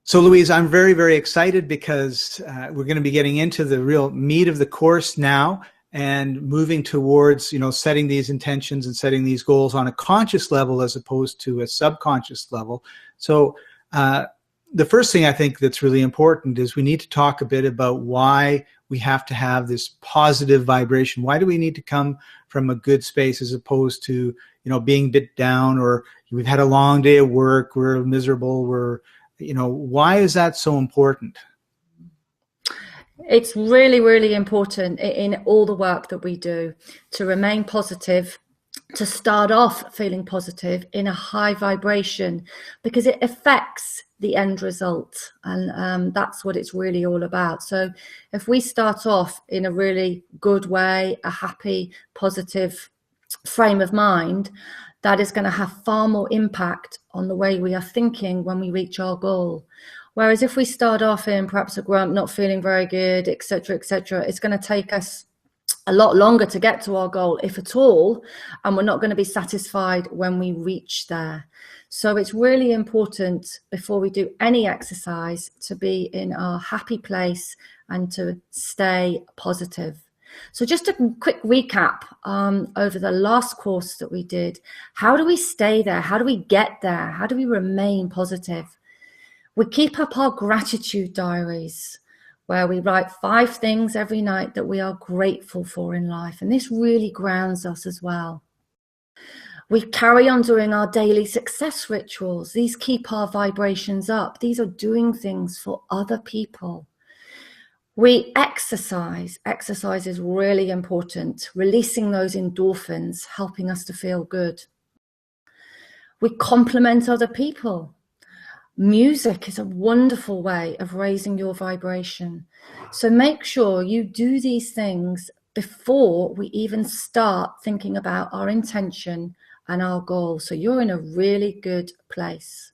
So, Louise, I'm very, very excited because we're going to be getting into the real meat of the course now and moving towards, setting these intentions and setting these goals on a conscious level as opposed to a subconscious level. So, the first thing I think that's really important is we need to talk a bit about why we have to have this positive vibration. Why do we need to come from a good space as opposed to, being a bit down, or we've had a long day of work, we're miserable, why is that so important? It's really, really important in all the work that we do to remain positive, to start off feeling positive in a high vibration, because it affects the end result. And that's what it's really all about. So if we start off in a really good way, a happy, positive frame of mind, that is going to have far more impact on the way we are thinking when we reach our goal. Whereas if we start off in perhaps a grump, not feeling very good, etc., it's going to take us a lot longer to get to our goal, if at all, and we're not going to be satisfied when we reach there. So it's really important before we do any exercise to be in our happy place and to stay positive. So just a quick recap over the last course that we did. How do we stay there? How do we get there? How do we remain positive? We keep up our gratitude diaries, where we write 5 things every night that we are grateful for in life. And this really grounds us as well. We carry on doing our daily success rituals. These keep our vibrations up. These are doing things for other people. We exercise. Exercise is really important, releasing those endorphins, helping us to feel good. We compliment other people. Music is a wonderful way of raising your vibration. So make sure you do these things before we even start thinking about our intention and our goal. So you're in a really good place.